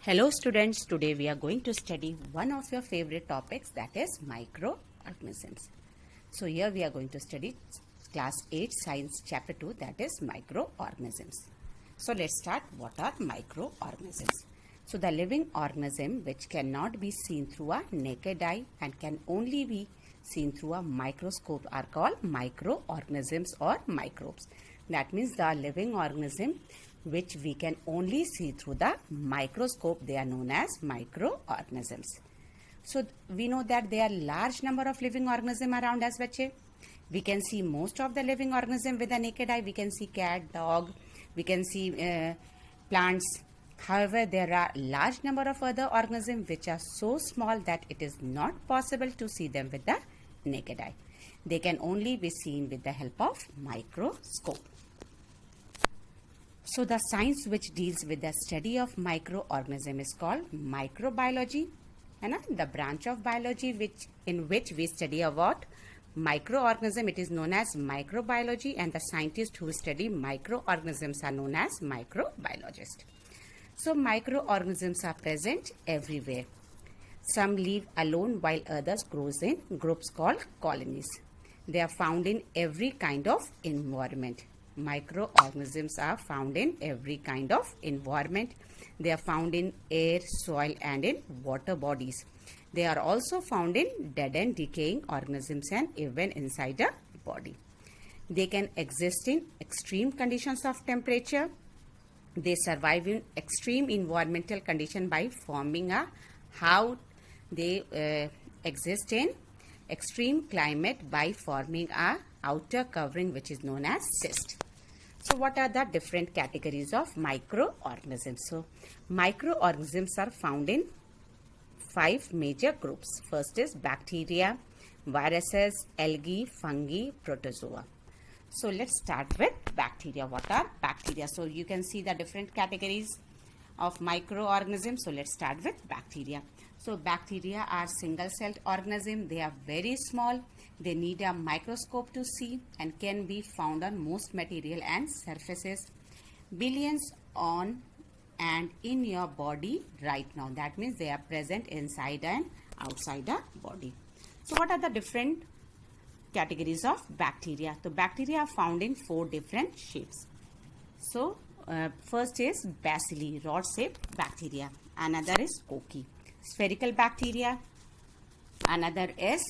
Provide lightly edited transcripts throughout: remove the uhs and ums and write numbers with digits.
Hello students, today we are going to study one of your favorite topics, that is microorganisms. So here we are going to study class 8 science chapter 2, that is microorganisms. So let's start. What are microorganisms? So the living organism which cannot be seen through a naked eye and can only be seen through a microscope are called microorganisms or microbes. That means the living organism which we can only see through the microscope, they are known as microorganisms. So we know that there are large number of living organisms around us, bache. We can see most of the living organism with the naked eye. We can see cat, dog, we can see plants. However, there are large number of other organisms which are so small that it is not possible to see them with the naked eye. They can only be seen with the help of microscope. So the science which deals with the study of microorganism is called microbiology, and the branch of biology in which we study about microorganism, it is known as microbiology, and the scientists who study microorganisms are known as microbiologists. So microorganisms are present everywhere. Some live alone while others grow in groups called colonies. They are found in every kind of environment. Microorganisms are found in every kind of environment. They are found in air, soil and in water bodies. They are also found in dead and decaying organisms and even inside a body. They can exist in extreme conditions of temperature. They survive in extreme environmental condition by forming a exist in extreme climate by forming a outer covering which is known as cyst. So what are the different categories of microorganisms? So microorganisms are found in 5 major groups. First is bacteria, viruses, algae, fungi, protozoa. So let's start with bacteria. What are bacteria? So you can see the different categories of microorganisms. So let's start with bacteria. So bacteria are single-celled organisms. They are very small. They need a microscope to see and can be found on most material and surfaces. Billions on and in your body right now. That means they are present inside and outside the body. So what are the different categories of bacteria? So bacteria are found in 4 different shapes. So first is bacilli, rod-shaped bacteria. Another is Kochi, spherical bacteria. Another is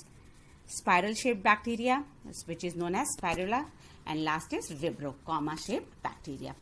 spiral-shaped bacteria, which is known as spirula. And last is Vibrio, comma-shaped bacteria.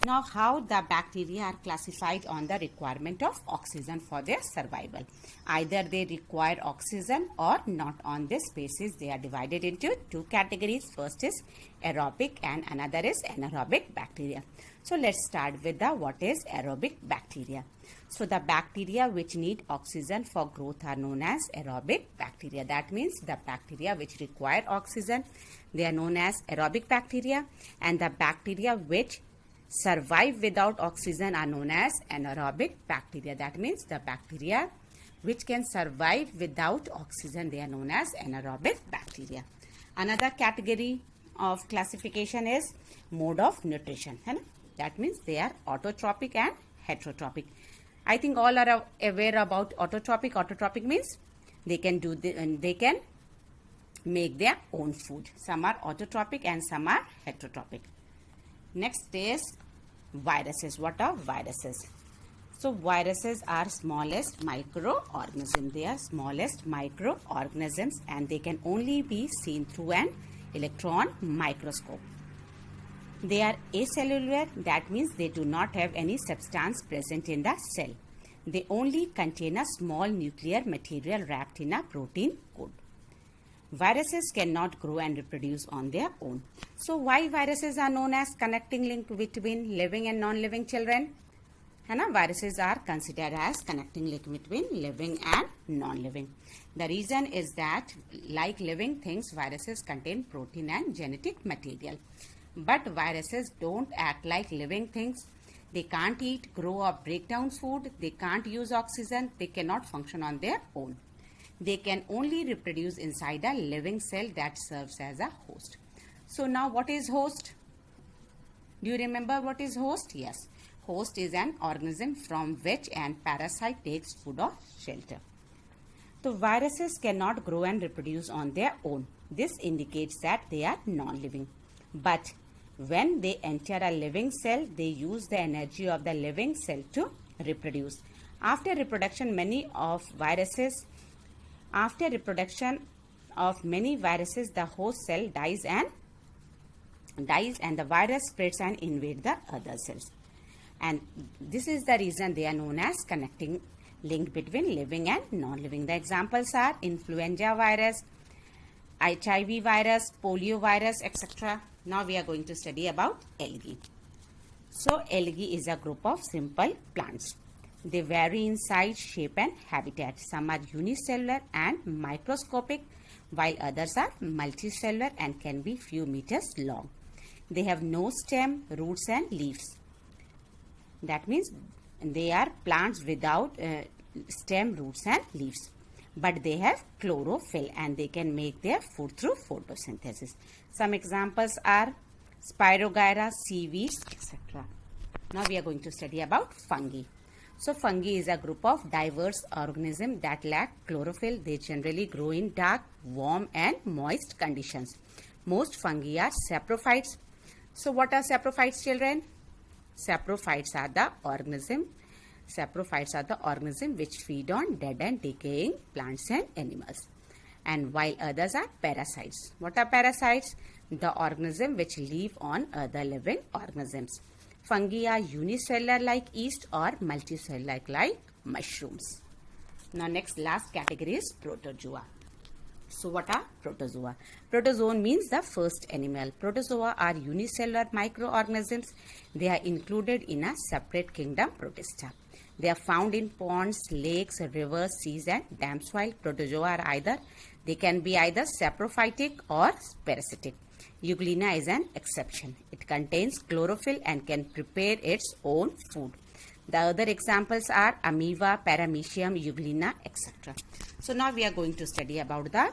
Now, how the bacteria are classified on the requirement of oxygen for their survival. Either they require oxygen or not. On this basis, they are divided into 2 categories. First is aerobic and another is anaerobic bacteria. So, let's start with what is aerobic bacteria. So, the bacteria which need oxygen for growth are known as aerobic bacteria. That means the bacteria which require oxygen, they are known as aerobic bacteria, and the bacteria which survive without oxygen are known as anaerobic bacteria. That means the bacteria which can survive without oxygen, they are known as anaerobic bacteria. Another category of classification is mode of nutrition. That means they are autotrophic and heterotrophic. I think all are aware about autotrophic. Autotrophic means they can they can make their own food. Some are autotrophic and some are heterotrophic. Next is viruses. What are viruses? So viruses are smallest microorganisms. They are smallest microorganisms and they can only be seen through an electron microscope. They are acellular. That means they do not have any substance present in the cell. They only contain a small nuclear material wrapped in a protein coat. Viruses cannot grow and reproduce on their own. So why viruses are known as connecting link between living and non-living children? Viruses are considered as connecting link between living and non-living. The reason is that like living things, viruses contain protein and genetic material. But viruses don't act like living things. They can't eat, grow or break down food. They can't use oxygen. They cannot function on their own. They can only reproduce inside a living cell that serves as a host. So now what is host? Do you remember what is host? Yes. host is an organism from which an parasite takes food or shelter. So viruses cannot grow and reproduce on their own. This indicates that they are non-living. But when they enter a living cell, they use the energy of the living cell to reproduce. After reproduction of many viruses, the host cell dies and the virus spreads and invades the other cells. And this is the reason they are known as connecting link between living and non-living. The examples are influenza virus, HIV virus, polio virus, etc. Now we are going to study about algae. So algae is a group of simple plants. They vary in size, shape and habitat. Some are unicellular and microscopic, while others are multicellular and can be few meters long. They have no stem, roots and leaves. That means they are plants without stem, roots and leaves. But they have chlorophyll and they can make their food through photosynthesis. Some examples are Spirogyra, seaweeds, etc. Now we are going to study about fungi. So fungi is a group of diverse organisms that lack chlorophyll. They generally grow in dark, warm and moist conditions. Most fungi are saprophytes. So what are saprophytes, children? Saprophytes are the organism which feed on dead and decaying plants and animals. And while others are parasites. What are parasites? The organism which live on other living organisms. Fungi are unicellular like yeast or multicellular like mushrooms. Now last category is protozoa. So what are protozoa? Protozoan means the first animal. Protozoa are unicellular microorganisms. They are included in a separate kingdom, Protista. They are found in ponds, lakes, rivers, seas and dam soil. Protozoa are they can be either saprophytic or parasitic. Euglena is an exception. It contains chlorophyll and can prepare its own food. The other examples are amoeba, paramecium, euglena, etc. So now we are going to study about the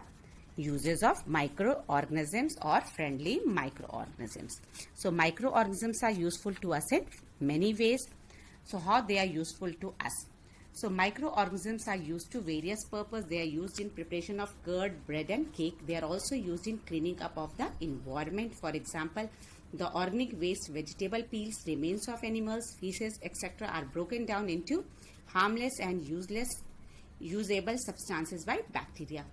uses of microorganisms or friendly microorganisms. So microorganisms are useful to us in many ways. So how they are useful to us? So microorganisms are used to various purposes. They are used in preparation of curd, bread and cake. They are also used in cleaning up of the environment. For example, the organic waste, vegetable peels, remains of animals, feces, etc. are broken down into harmless and usable substances by bacteria.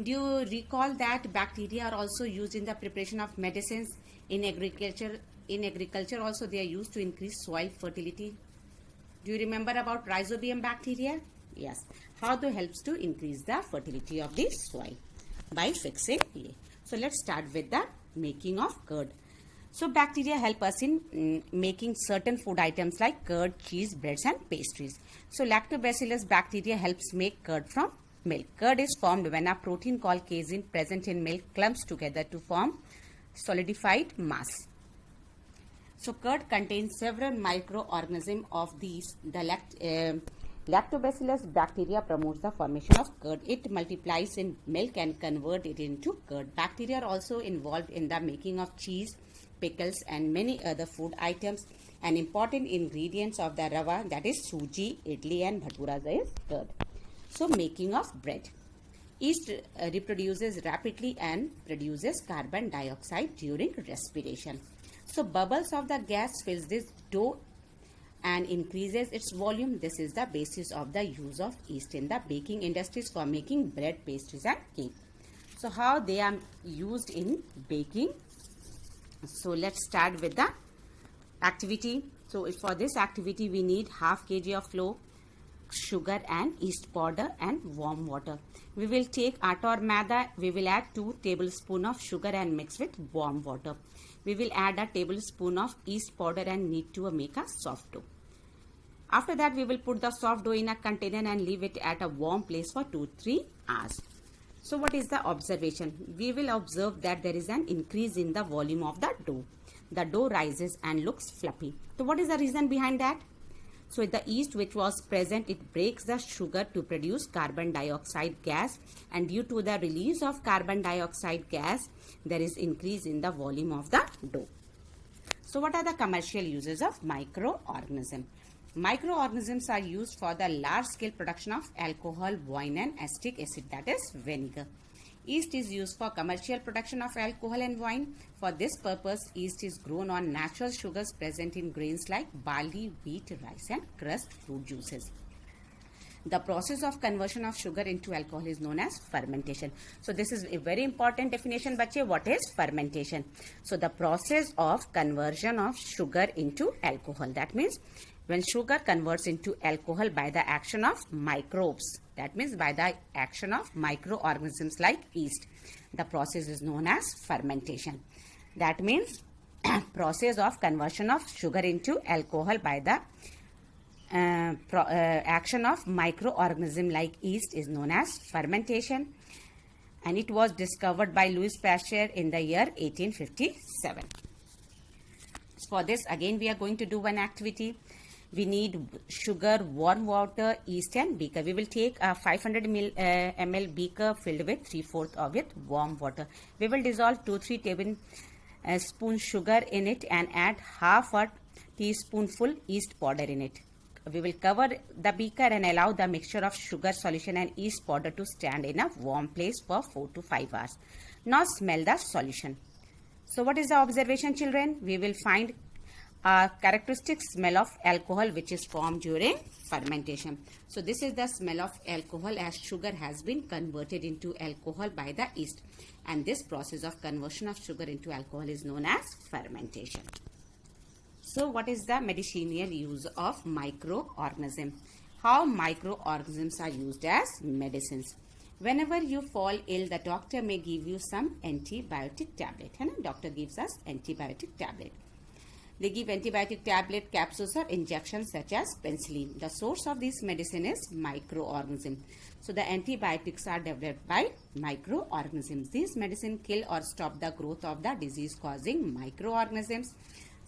Do you recall that bacteria are also used in the preparation of medicines? In agriculture also they are used to increase soil fertility. Do you remember about rhizobium bacteria? Yes. How they helps to increase the fertility of the soil? By fixing it. So let's start with the making of curd. So bacteria help us in making certain food items like curd, cheese, breads and pastries. So lactobacillus bacteria helps make curd from milk. Curd is formed when a protein called casein present in milk clumps together to form solidified mass. So curd contains several microorganisms of these. The lactobacillus bacteria promotes the formation of curd. It multiplies in milk and converts it into curd. Bacteria are also involved in the making of cheese, pickles and many other food items. An important ingredients of the rava, that is suji, idli and bhaturas, is curd. So making of bread. Yeast reproduces rapidly and produces carbon dioxide during respiration. So bubbles of the gas fills this dough and increases its volume. This is the basis of the use of yeast in the baking industries for making bread, pastries and cake. So how they are used in baking? So let's start with the activity. So for this activity we need half kg of flour, sugar and yeast powder and warm water. We will take atta or maida. We will add 2 tablespoons of sugar and mix with warm water. We will add a tablespoon of yeast powder and knead to make a soft dough. After that we will put the soft dough in a container and leave it at a warm place for 2-3 hours. So what is the observation? We will observe that there is an increase in the volume of the dough. The dough rises and looks fluffy. So what is the reason behind that? So the yeast which was present, it breaks the sugar to produce carbon dioxide gas, and due to the release of carbon dioxide gas, there is increase in the volume of the dough. So what are the commercial uses of microorganism? Microorganisms are used for the large-scale production of alcohol, wine and acetic acid, that is vinegar. Yeast is used for commercial production of alcohol and wine. For this purpose, yeast is grown on natural sugars present in grains like barley, wheat, rice and crushed fruit juices. The process of conversion of sugar into alcohol is known as fermentation. So this is a very important definition, bache. What is fermentation? So the process of conversion of sugar into alcohol. That means when sugar converts into alcohol by the action of microbes. That means by the action of microorganisms like yeast. The process is known as fermentation. That means process of conversion of sugar into alcohol by the action of microorganism like yeast is known as fermentation, and it was discovered by Louis Pasteur in the year 1857. For this, again we are going to do one activity. We need sugar, warm water, yeast and beaker. We will take a 500 ml beaker filled with 3/4 of it warm water. We will dissolve 2-3 tablespoon sugar in it and add half a teaspoonful yeast powder in it. We will cover the beaker and allow the mixture of sugar solution and yeast powder to stand in a warm place for 4 to 5 hours. Now smell the solution. So what is the observation, children? We will find a characteristic smell of alcohol which is formed during fermentation. So this is the smell of alcohol as sugar has been converted into alcohol by the yeast, and this process of conversion of sugar into alcohol is known as fermentation. So what is the medicinal use of microorganism? How microorganisms are used as medicines? Whenever you fall ill, the doctor may give you some antibiotic tablet. Doctor gives us antibiotic tablet. They give antibiotic tablet, capsules or injections such as penicillin. The source of this medicine is microorganism. So the antibiotics are developed by microorganisms. These medicine kill or stop the growth of the disease causing microorganisms.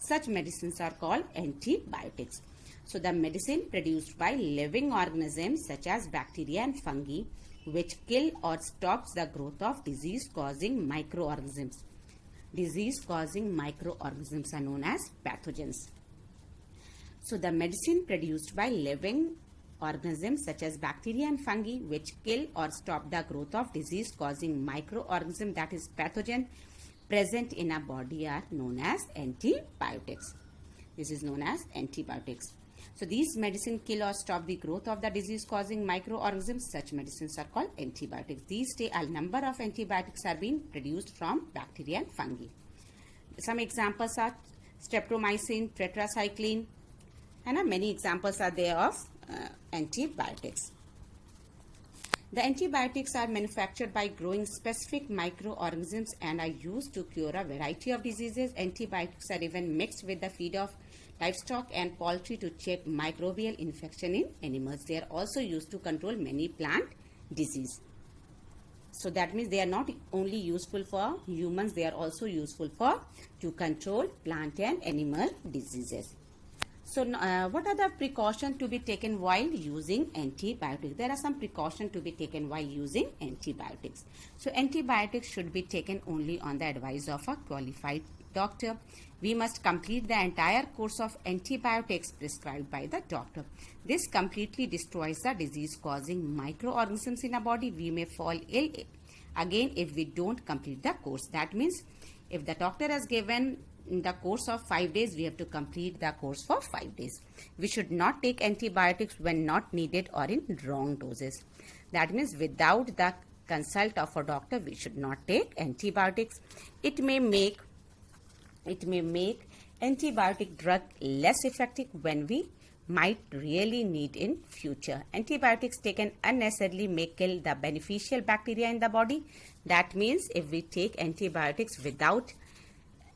Such medicines are called antibiotics. So the medicine produced by living organisms such as bacteria and fungi which kill or stops the growth of disease causing microorganisms. Disease causing microorganisms are known as pathogens. So the medicine produced by living organisms such as bacteria and fungi which kill or stop the growth of disease causing microorganism, that is pathogen, present in a body are known as antibiotics. This is known as antibiotics. So these medicine kill or stop the growth of the disease causing microorganisms. Such medicines are called antibiotics. These days a number of antibiotics are being produced from bacteria and fungi. Some examples are streptomycin, tetracycline, and many examples are there of antibiotics. The antibiotics are manufactured by growing specific microorganisms and are used to cure a variety of diseases. Antibiotics are even mixed with the feed of livestock and poultry to check microbial infection in animals. They are also used to control many plant disease. So that means they are not only useful for humans, they are also useful to control plant and animal diseases. So what are the precautions to be taken while using antibiotics? There are some precautions to be taken while using antibiotics. So antibiotics should be taken only on the advice of a qualified doctor. We must complete the entire course of antibiotics prescribed by the doctor. This completely destroys the disease causing microorganisms in our body. We may fall ill again if we don't complete the course. That means if the doctor has given in the course of 5 days, we have to complete the course for 5 days. We should not take antibiotics when not needed or in wrong doses. That means without the consult of a doctor, we should not take antibiotics. It may make antibiotic drug less effective when we might really need in future. Antibiotics taken unnecessarily may kill the beneficial bacteria in the body. That means if we take antibiotics without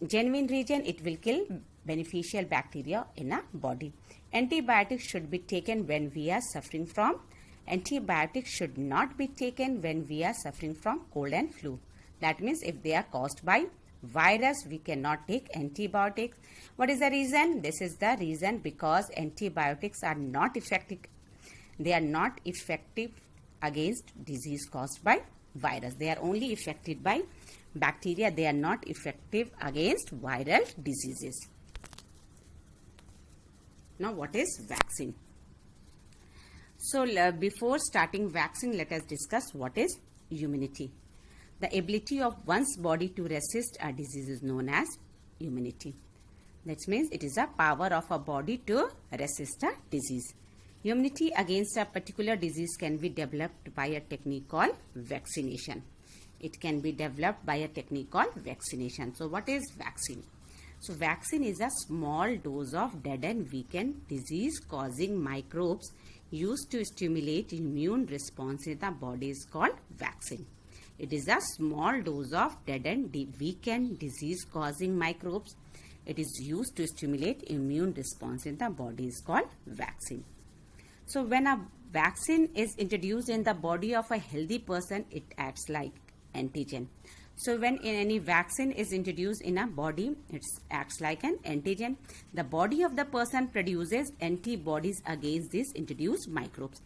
genuine reason, it will kill beneficial bacteria in our body. Antibiotics should be taken when we are suffering from. Antibiotics should not be taken when we are suffering from cold and flu. That means if they are caused by virus, we cannot take antibiotics. What is the reason? This is the reason because antibiotics are not effective. They are not effective against disease caused by virus. They are only affected by bacteria. They are not effective against viral diseases. Now, what is vaccine? So, before starting vaccine, let us discuss what is immunity. The ability of one's body to resist a disease is known as immunity. That means it is a power of a body to resist a disease. Immunity against a particular disease can be developed by a technique called vaccination. It can be developed by a technique called vaccination. So, what is vaccine? So, vaccine is a small dose of dead and weakened disease-causing microbes used to stimulate immune response in the body is called vaccine. It is a small dose of dead and weakened disease-causing microbes. It is used to stimulate immune response in the body is called vaccine. So, when a vaccine is introduced in the body of a healthy person, it acts like antigen. So, when any vaccine is introduced in a body, it acts like an antigen. The body of the person produces antibodies against these introduced microbes.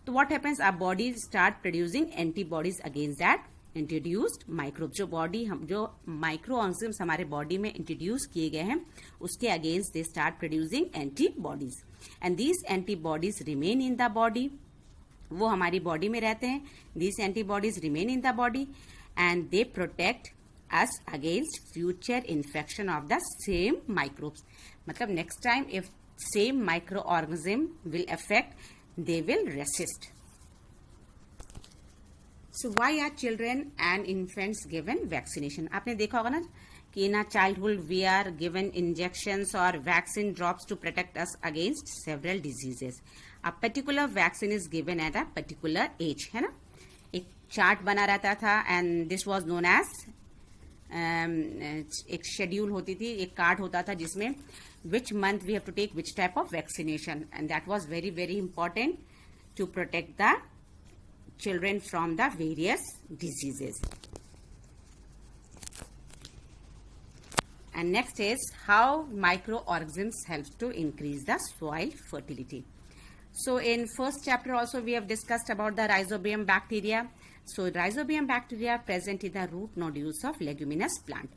So, what happens? Our body start producing antibodies against that introduced microbe. जो micro organisms हमारे body में introduce किए गए हैं उसके against they start producing antibodies and these antibodies remain in the body. वो हमारी body में रहते हैं. These antibodies remain in the body and they protect us against future infection of the same microbes. मतलब next time if same micro organism will affect they will resist. So why are children and infants given vaccination? आपने देखा होगा ना कि in our childhood we are given injections or vaccine drops to protect us against several diseases. A particular vaccine is given at a particular age, है ना. एक chart बना रहता था and this was known as एक schedule होती थी, एक कार्ड होता था जिसमें which month we have to take which type of vaccination, and that was very very important to protect the children from the various diseases. And next is how microorganisms help to increase the soil fertility. So in first chapter also we have discussed about the rhizobium bacteria. So rhizobium bacteria present in the root nodules of leguminous plant.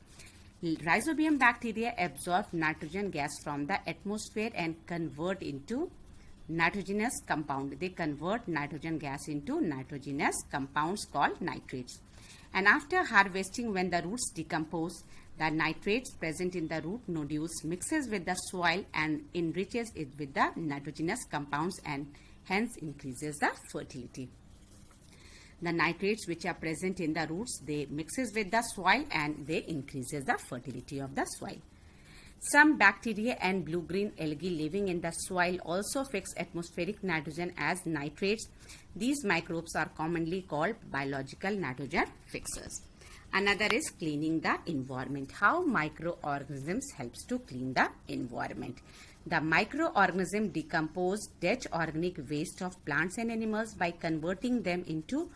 Rhizobium bacteria absorb nitrogen gas from the atmosphere and convert into nitrogenous compound. They convert nitrogen gas into nitrogenous compounds called nitrates. And after harvesting, when the roots decompose, the nitrates present in the root nodules mixes with the soil and enriches it with the nitrogenous compounds and hence increases the fertility. The nitrates which are present in the roots, they mixes with the soil and they increases the fertility of the soil. Some bacteria and blue-green algae living in the soil also fix atmospheric nitrogen as nitrates. These microbes are commonly called biological nitrogen fixers. Another is cleaning the environment. How microorganisms helps to clean the environment. The microorganism decompose dead organic waste of plants and animals by converting them into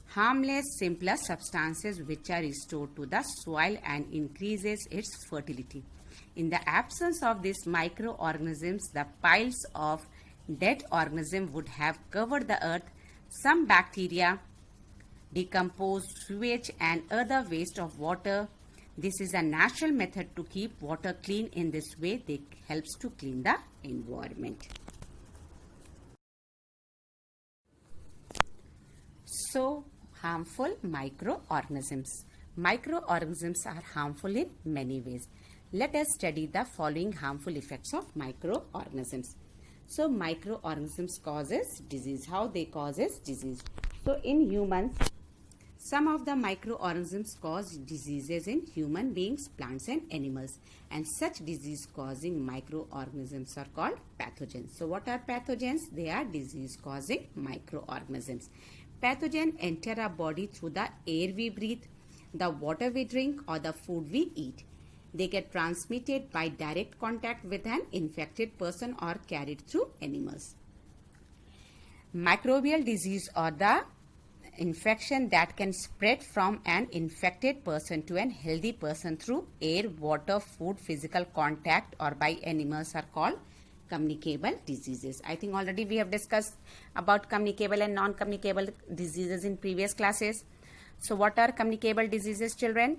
harmless, simpler substances which are restored to the soil and increases its fertility. In the absence of these microorganisms, the piles of dead organisms would have covered the earth. Some bacteria decompose sewage and other waste of water. This is a natural method to keep water clean. In this way, they helps to clean the environment. So, harmful microorganisms. Microorganisms are harmful in many ways. Let us study the following harmful effects of microorganisms. So, microorganisms causes disease. How they causes disease? So, in humans, some of the microorganisms cause diseases in human beings, plants and animals. And such disease-causing microorganisms are called pathogens. So, what are pathogens? They are disease-causing microorganisms. Pathogens enter our body through the air we breathe, the water we drink or the food we eat. They get transmitted by direct contact with an infected person or carried through animals. Microbial disease or the infection that can spread from an infected person to an healthy person through air, water, food, physical contact or by animals are called communicable diseases. I think already we have discussed about communicable and non-communicable diseases in previous classes. So what are communicable diseases, children?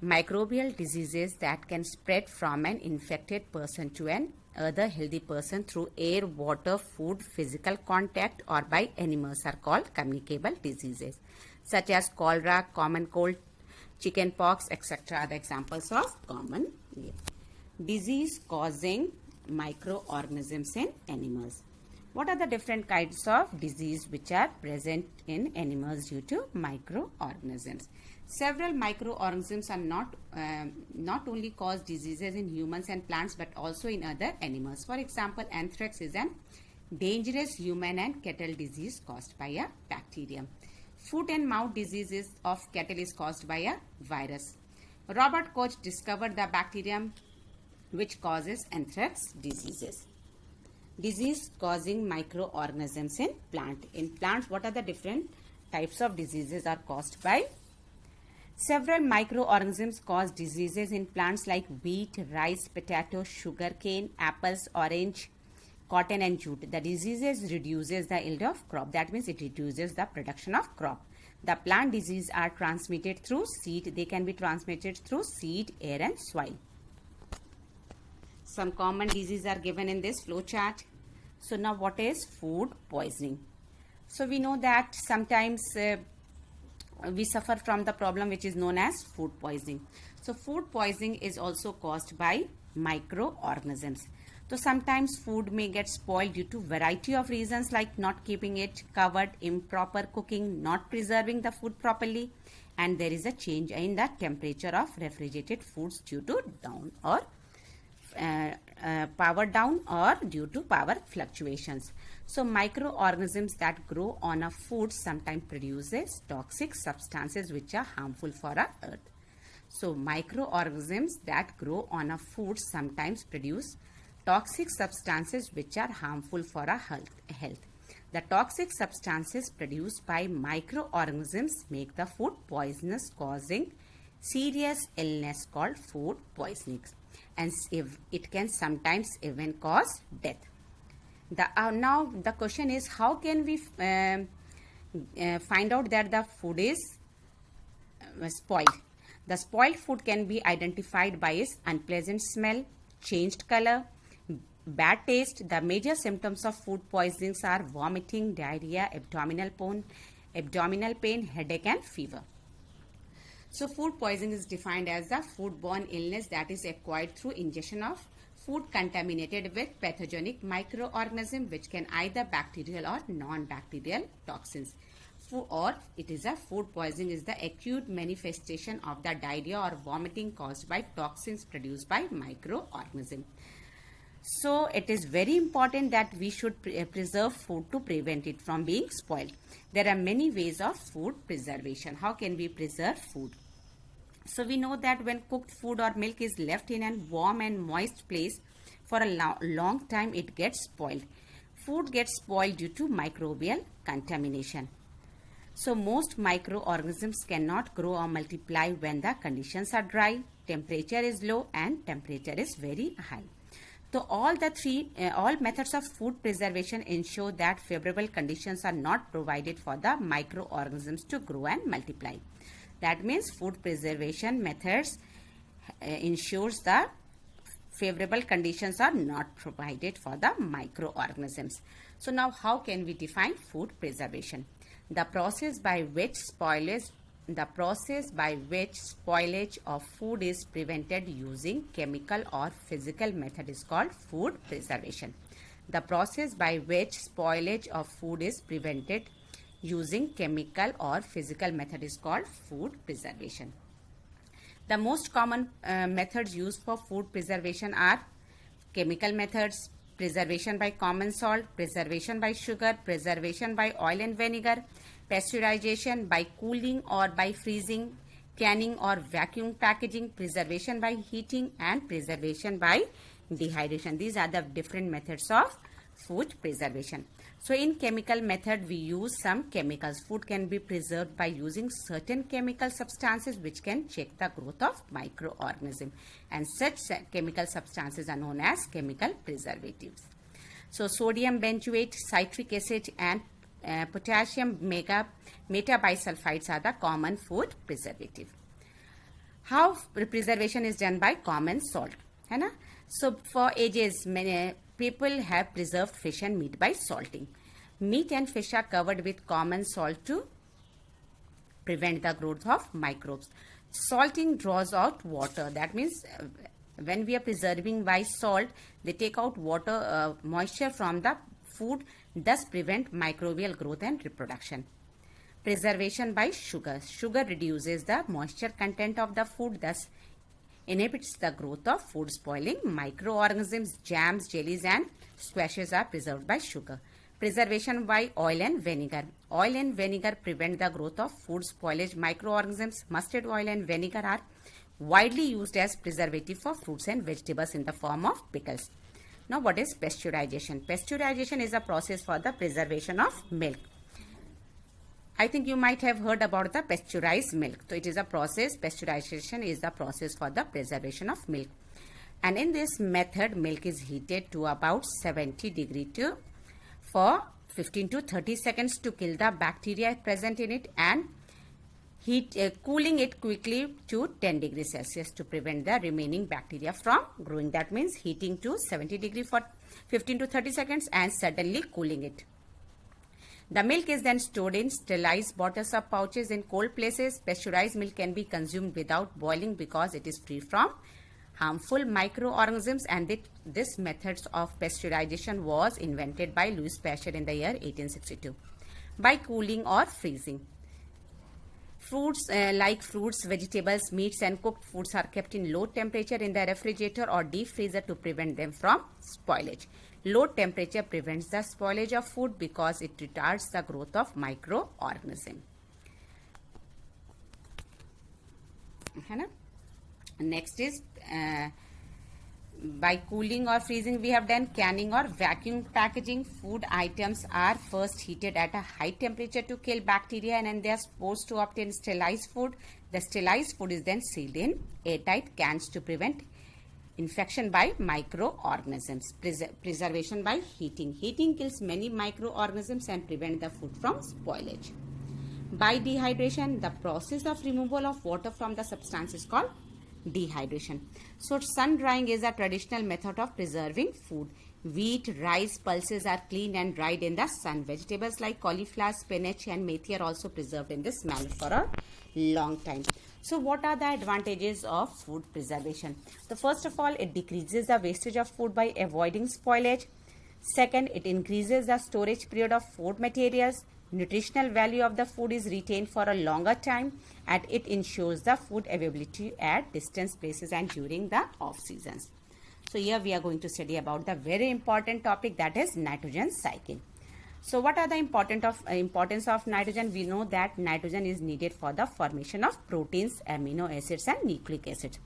Microbial diseases that can spread from an infected person to an other healthy person through air, water, food, physical contact, or by animals are called communicable diseases, such as cholera, common cold, chicken pox, etc. are the examples of common disease causing microorganisms in animals. What are the different kinds of disease which are present in animals due to microorganisms? Several microorganisms are not only cause diseases in humans and plants but also in other animals. For example, anthrax is an dangerous human and cattle disease caused by a bacterium. Foot and mouth diseases of cattle is caused by a virus. Robert Koch discovered the bacterium which causes anthrax diseases. Disease causing microorganisms in plant. In plants, what are the different types of diseases are caused by? Several microorganisms cause diseases in plants like wheat, rice, potato, sugarcane, apples, orange, cotton and jute. The diseases reduces the yield of crop. That means it reduces the production of crop. The plant diseases are transmitted through seed. They can be transmitted through seed, air and soil. Some common diseases are given in this flow chart. So now what is food poisoning? So we know that sometimes we suffer from the problem which is known as food poisoning. So food poisoning is also caused by microorganisms. So sometimes food may get spoiled due to variety of reasons like not keeping it covered, improper cooking, not preserving the food properly, and there is a change in the temperature of refrigerated foods due to down or power down or due to power fluctuations. So microorganisms that grow on a food sometimes produces toxic substances which are harmful for our earth. So microorganisms that grow on a food sometimes produce toxic substances which are harmful for our health. The toxic substances produced by microorganisms make the food poisonous, causing serious illness called food poisoning, and it can sometimes even cause death. Now the question is, how can we find out that the food is spoiled? The spoiled food can be identified by its unpleasant smell, changed color, bad taste. The major symptoms of food poisonings are vomiting, diarrhea, abdominal pain, headache and fever. So food poisoning is defined as a foodborne illness that is acquired through ingestion of food contaminated with pathogenic microorganism which can either bacterial or non-bacterial toxins. Or it is a food poisoning is the acute manifestation of the diarrhea or vomiting caused by toxins produced by microorganism. So it is very important that we should preserve food to prevent it from being spoiled. There are many ways of food preservation. How can we preserve food? So we know that when cooked food or milk is left in a warm and moist place for a long time, it gets spoiled. Food gets spoiled due to microbial contamination. So most microorganisms cannot grow or multiply when the conditions are dry, temperature is low and temperature is very high. So all methods of food preservation ensure that favorable conditions are not provided for the microorganisms to grow and multiply. That means food preservation methods ensures the favorable conditions are not provided for the microorganisms. So now how can we define food preservation? The process by which spoilage of food is prevented using chemical or physical method is called food preservation. The process by which spoilage of food is prevented using chemical or physical method is called food preservation. The most common methods used for food preservation are chemical methods, preservation by common salt, preservation by sugar, preservation by oil and vinegar, pasteurization by cooling or by freezing, canning or vacuum packaging, preservation by heating, and preservation by dehydration. These are the different methods of food preservation. So in chemical method, we use some chemicals. Food can be preserved by using certain chemical substances which can check the growth of microorganism, and such chemical substances are known as chemical preservatives. So sodium benzoate, citric acid and potassium metabisulfides are the common food preservative. How preservation is done by common salt, है ना? So for ages, many people have preserved fish and meat by salting. Meat and fish are covered with common salt to prevent the growth of microbes. Salting draws out water. That means when we are preserving by salt, they take out water, moisture from the food, thus prevent microbial growth and reproduction. Preservation by sugar. Sugar reduces the moisture content of the food, thus inhibits the growth of food spoiling microorganisms. Jams, jellies and squashes are preserved by sugar. Preservation by oil and vinegar. Oil and vinegar prevent the growth of food spoilage microorganisms. Mustard oil and vinegar are widely used as preservative for fruits and vegetables in the form of pickles. Now, what is pasteurization? Pasteurization is a process for the preservation of milk. I think you might have heard about the pasteurized milk. So, it is a process. Pasteurization is the process for the preservation of milk. And in this method, milk is heated to about 70 degree for 15 to 30 seconds to kill the bacteria present in it, and cooling it quickly to 10 degrees Celsius to prevent the remaining bacteria from growing. That means heating to 70 degree for 15 to 30 seconds and suddenly cooling it. The milk is then stored in sterilized bottles or pouches in cold places. Pasteurized milk can be consumed without boiling because it is free from harmful microorganisms, and this method of pasteurization was invented by Louis Pasteur in the year 1862. By cooling or freezing. Fruits like fruits, vegetables, meats and cooked foods are kept in low temperature in the refrigerator or deep freezer to prevent them from spoilage. Low temperature prevents the spoilage of food because it retards the growth of microorganisms. Next is by cooling or freezing. We have done canning or vacuum packaging. Food items are first heated at a high temperature to kill bacteria, and then they are supposed to obtain sterilized food. The sterilized food is then sealed in airtight cans to prevent infection by microorganisms. Preservation by heating. Heating kills many microorganisms and prevent the food from spoilage. By dehydration, the process of removal of water from the substance is called dehydration. So sun drying is a traditional method of preserving food. Wheat, rice, pulses are cleaned and dried in the sun. Vegetables like cauliflower, spinach and methi are also preserved in this manner for a long time. So what are the advantages of food preservation? So first of all, it decreases the wastage of food by avoiding spoilage. Second, it increases the storage period of food materials. Nutritional value of the food is retained for a longer time, and it ensures the food availability at distant places and during the off seasons. So here we are going to study about the very important topic, that is nitrogen cycle. So what are the importance of nitrogen? We know that nitrogen is needed for the formation of proteins, amino acids and nucleic acids.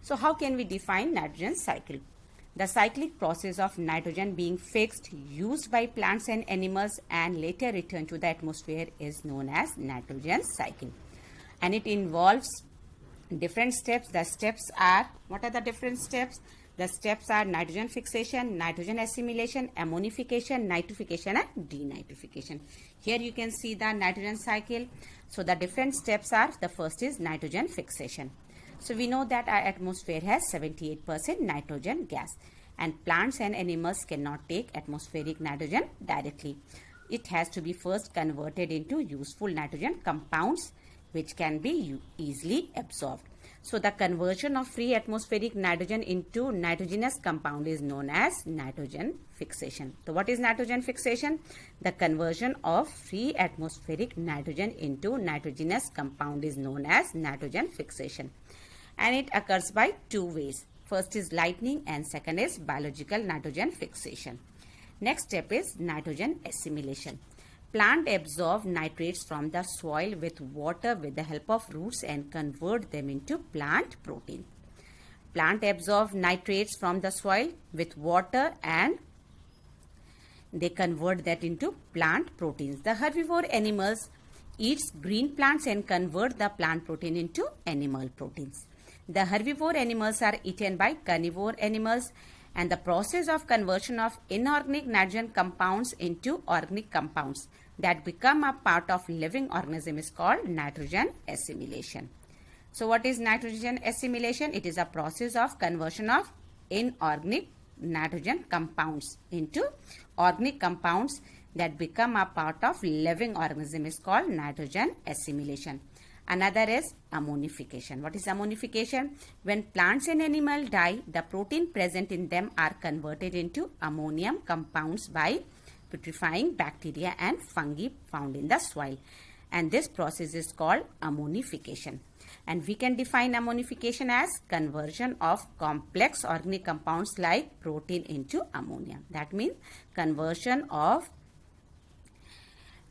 So how can we define nitrogen cycle? The cyclic process of nitrogen being fixed, used by plants and animals and later returned to the atmosphere is known as nitrogen cycle. And it involves different steps. The steps are, what are the different steps? The steps are nitrogen fixation, nitrogen assimilation, ammonification, nitrification and denitrification. Here you can see the nitrogen cycle. So the different steps are, the first is nitrogen fixation. So we know that our atmosphere has 78% nitrogen gas, and plants and animals cannot take atmospheric nitrogen directly. It has to be first converted into useful nitrogen compounds which can be easily absorbed. So the conversion of free atmospheric nitrogen into nitrogenous compound is known as nitrogen fixation. So what is nitrogen fixation? The conversion of free atmospheric nitrogen into nitrogenous compound is known as nitrogen fixation. And it occurs by two ways. First is lightning and second is biological nitrogen fixation. Next step is nitrogen assimilation. Plant absorb nitrates from the soil with water with the help of roots and convert them into plant protein. Plant absorb nitrates from the soil with water and they convert that into plant proteins. The herbivore animals eats green plants and convert the plant protein into animal proteins. The herbivore animals are eaten by carnivore animals, and the process of conversion of inorganic nitrogen compounds into organic compounds that become a part of living organism is called nitrogen assimilation. So what is nitrogen assimilation? It is a process of conversion of inorganic nitrogen compounds into organic compounds that become a part of living organism is called nitrogen assimilation. Another is ammonification. What is ammonification? When plants and animals die, the protein present in them are converted into ammonium compounds by putrefying bacteria and fungi found in the soil. And this process is called ammonification. And we can define ammonification as conversion of complex organic compounds like protein into ammonia. That means conversion of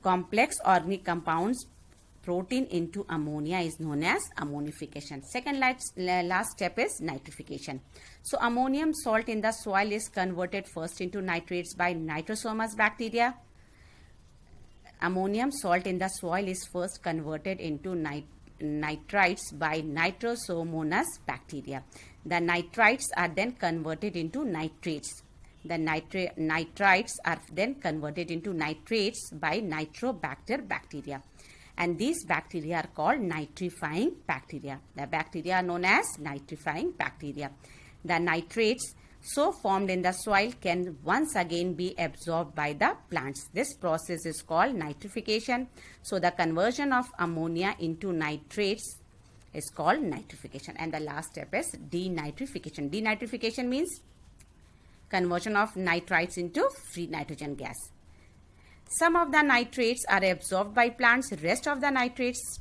complex organic compounds protein into ammonia is known as ammonification. Second last step is nitrification. So ammonium salt in the soil is converted first into nitrates by nitrosomonas bacteria. Ammonium salt in the soil is first converted into nitrites by nitrosomonas bacteria. The nitrites are then converted into nitrates. The nitrites are then converted into nitrates by nitrobacter bacteria. And these bacteria are called nitrifying bacteria. The bacteria are known as nitrifying bacteria. The nitrates so formed in the soil can once again be absorbed by the plants. This process is called nitrification. So the conversion of ammonia into nitrates is called nitrification. And the last step is denitrification. Denitrification means conversion of nitrites into free nitrogen gas. Some of the nitrates are absorbed by plants. Rest of the nitrates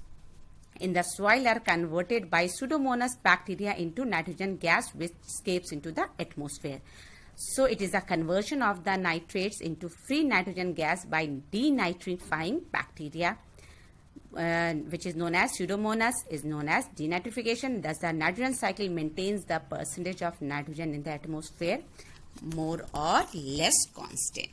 in the soil are converted by Pseudomonas bacteria into nitrogen gas which escapes into the atmosphere. So it is a conversion of the nitrates into free nitrogen gas by denitrifying bacteria, which is known as Pseudomonas, is known as denitrification. Thus the nitrogen cycle maintains the percentage of nitrogen in the atmosphere more or less constant.